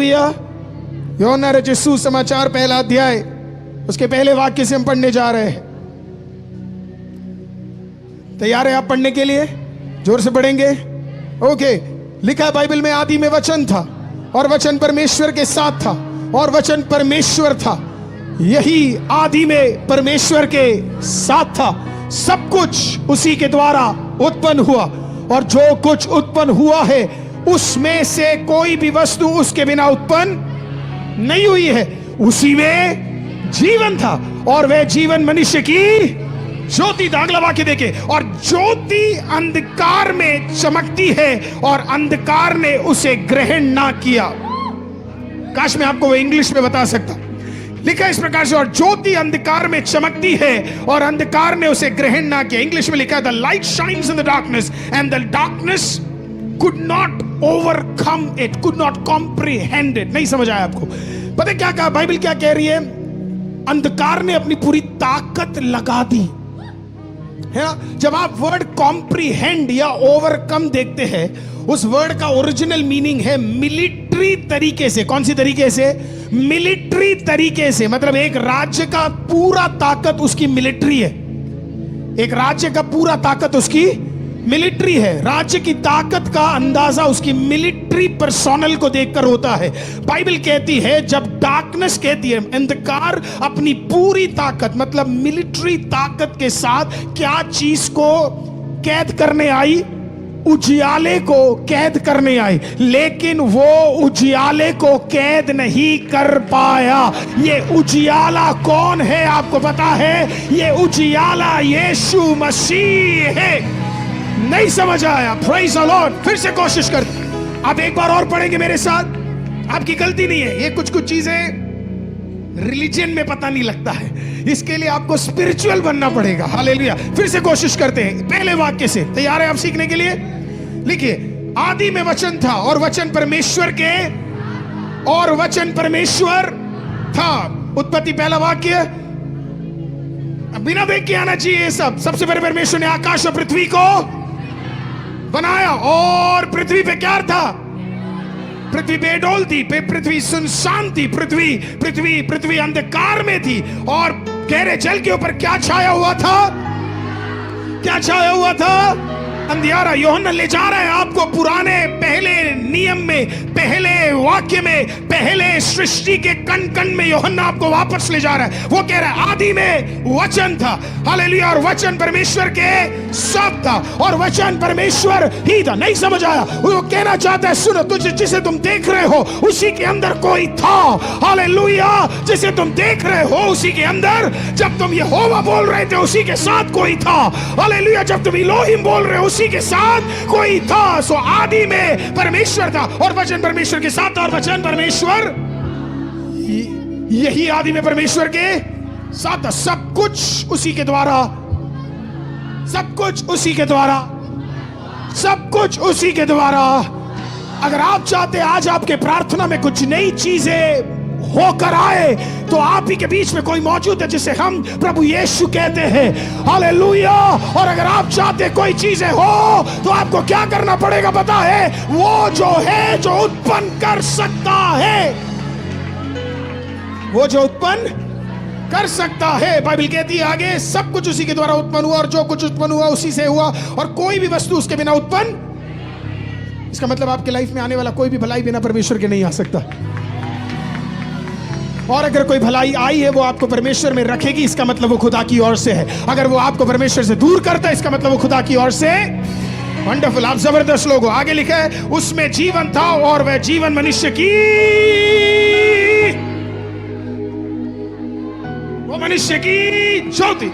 यूहन्ना रचित सुसमाचार पहला अध्याय उसके पहले वाक्य से हम पढ़ने जा रहे हैं। तैयार है आप पढ़ने के लिए? जोर से पढ़ेंगे। ओके। लिखा है बाइबल में, आदि में वचन था और वचन परमेश्वर के साथ था और वचन परमेश्वर था। यही आदि में परमेश्वर के साथ था। सब कुछ उसी के द्वारा उत्पन्न हुआ और जो कुछ उत्पन्न हुआ है उसमें से कोई भी वस्तु उसके बिना उत्पन्न नहीं हुई है। उसी में जीवन था और वह जीवन मनुष्य की ज्योति था। अगला वाक्य देखे, और ज्योति अंधकार में चमकती है और अंधकार ने उसे ग्रहण ना किया। काश मैं आपको वो इंग्लिश में बता सकता। लिखा इस प्रकार से, और ज्योति अंधकार में चमकती है और अंधकार ने उसे ग्रहण ना किया। इंग्लिश में लिखा है, the light shines in the darkness and the darkness could not overcome it, could not comprehend it। नहीं समझ आया आपको? पता है क्या कहा बाइबल? क्या कह रही है? अंधकार ने अपनी पूरी ताकत लगा दी है ना। जब आप वर्ड कॉम्प्रीहेंड या ओवरकम देखते हैं, उस वर्ड का ओरिजिनल मीनिंग है मिलिट्री तरीके से। कौन सी तरीके से? मिलिट्री तरीके से। मतलब एक राज्य का पूरा ताकत उसकी मिलिट्री है। एक राज्य का पूरा ताकत उसकी मिलिट्री है। राज्य की ताकत का अंदाजा उसकी मिलिट्री पर्सोनल को देखकर होता है। बाइबल कहती है, जब डार्कनेस कहती है, अंधकार अपनी पूरी ताकत मतलब मिलिट्री ताकत के साथ क्या चीज को कैद करने आई? उजियाले को कैद करने आई, लेकिन वो उजियाले को कैद नहीं कर पाया। ये उजियाला कौन है आपको पता है? ये उजियाला यीशु मसीह है। नहीं समझ आया? Praise the Lord. फिर से कोशिश कर, आप एक बार और पढ़ेंगे मेरे साथ। आपकी गलती नहीं है। ये कुछ चीजें रिलीजन में पता नहीं लगता है, इसके लिए आपको स्पिरिचुअल बनना पड़ेगा। हालेलुया। फिर से कोशिश करते हैं पहले वाक्य से। तैयार है आप सीखने के लिए? लिखिए, आदि में वचन था और वचन परमेश्वर के और वचन परमेश्वर था। उत्पत्ति पहला वाक्य। बिना देख के आना चाहिए ये सब। सबसे पहले परमेश्वर ने आकाश और पृथ्वी को बनाया और पृथ्वी पे क्या था? पृथ्वी बेडौल थी, पृथ्वी सुनसान थी, पृथ्वी अंधकार में थी और गहरे जल के ऊपर क्या छाया हुआ था? क्या छाया हुआ था? अंधियारा। यूहन्ना ले जा रहा है आपको पुराने पहले नियम में, पहले वाक्य में, पहले सृष्टि के कण कण में यूहन्ना आपको वापस ले जा रहा है। वो कह रहा है, आदि में वचन था। हालेलुया। और वचन परमेश्वर के साथ था और वचन परमेश्वर ही था। नहीं समझ आया? वो कहना चाहता है, सुनो, तुझे जिसे तुम देख रहे हो उसी के अंदर कोई था। हालेलुया। जिसे तुम देख रहे हो उसी के अंदर, जब तुम यहोवा बोल रहे थे उसी के साथ कोई था। हालेलुया। जब तुम इलोहिम बोल रहे हो उसी के साथ कोई था। सो आदि में परमेश्वर था और वचन परमेश्वर के साथ था और वचन परमेश्वर, यही आदि में परमेश्वर के साथ था। सब कुछ उसी के द्वारा, सब कुछ उसी के द्वारा, सब कुछ उसी के द्वारा। अगर आप चाहते आज आपके प्रार्थना में कुछ नई चीजें होकर आए, तो आप ही के बीच में कोई मौजूद है जिसे हम प्रभु यीशु कहते हैं। हालेलुया। और अगर आप चाहते कोई चीजें हो, तो आपको क्या करना पड़ेगा पता है? वो जो है, जो उत्पन्न कर सकता है, वो जो उत्पन्न कर सकता है। बाइबल कहती है आगे, सब कुछ उसी के द्वारा उत्पन्न हुआ और जो कुछ उत्पन्न हुआ उसी से हुआ और कोई भी वस्तु उसके बिना उत्पन्न। इसका मतलब आपके लाइफ में आने वाला कोई भी भलाई बिना परमेश्वर के नहीं आ सकता। और अगर कोई भलाई आई है, वो आपको परमेश्वर में रखेगी, इसका मतलब वो खुदा की ओर से है। अगर वो आपको परमेश्वर से दूर करता है, इसका मतलब वो खुदा की ओर से। वंडरफुल। आप जबरदस्त लोग हो। आगे लिखा है, उसमें जीवन था और वह जीवन मनुष्य की, वो मनुष्य की ज्योति,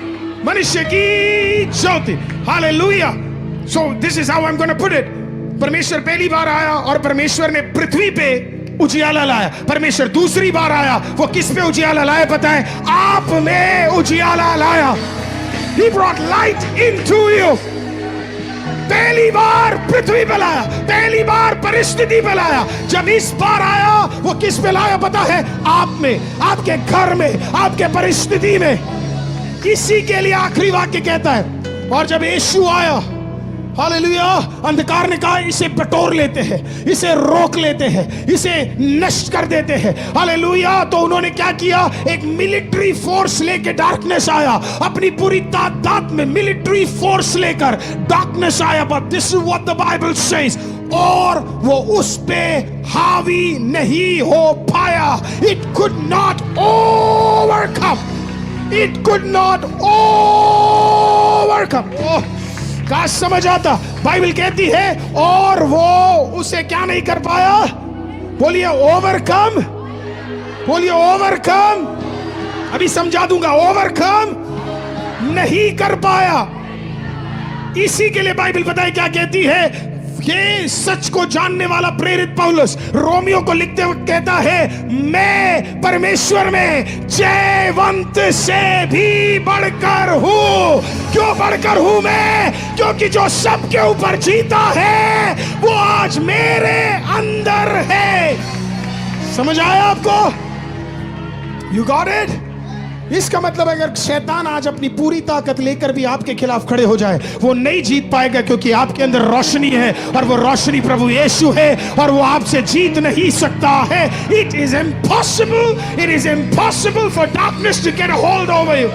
मनुष्य की ज्योति। Hallelujah. So this is how I am gonna put it. परमेश्वर पहली बार आया और परमेश्वर ने पृथ्वी पे उजियाला लाया। परमेश्वर दूसरी बार आया, वो किस पे उजियाला लाया पता है? आप में उजियाला लाया। He brought light into you। पहली बार पृथ्वी पे लाया, पहली बार परिस्थिति पे लाया। जब इस बार आया, वो किस पे लाया पता है? आप में, आपके घर में, आपके परिस्थिति में। इसी के लिए आखिरी वाक्य कहता है, और जब यीशु आया हालेलुया। अंधकार ने कहा इसे बटोर लेते हैं, इसे रोक लेते हैं, इसे नष्ट कर देते हैं। हालेलुया। तो उन्होंने क्या किया, एक मिलिट्री फोर्स लेके डार्कनेस आया, अपनी पूरी तादाद में मिलिट्री फोर्स लेकर डार्कनेस आया। But this is what the Bible says, और वो उस पे हावी नहीं हो पाया। It could not overcome, it could not overcome. काश समझ आता। बाइबल कहती है और वो उसे क्या नहीं कर पाया, बोलिए ओवरकम, बोलिए ओवरकम। अभी समझा दूंगा, ओवरकम नहीं कर पाया। इसी के लिए बाइबल बताए क्या कहती है, ये सच को जानने वाला प्रेरित पौलुस रोमियो को लिखते हुए कहता है, मैं परमेश्वर में जयवंत से भी बढ़कर हूं। क्यों बढ़कर हूं मैं? क्योंकि जो सबके ऊपर जीता है वो आज मेरे अंदर है। समझ आया आपको? You got it? इसका मतलब अगर शैतान आज अपनी पूरी ताकत लेकर भी आपके खिलाफ खड़े हो जाए, वो नहीं जीत पाएगा, क्योंकि आपके अंदर रोशनी है और वो रोशनी प्रभु यीशु है और वो आपसे जीत नहीं सकता है। It is impossible, it is impossible for darkness to get a hold over you.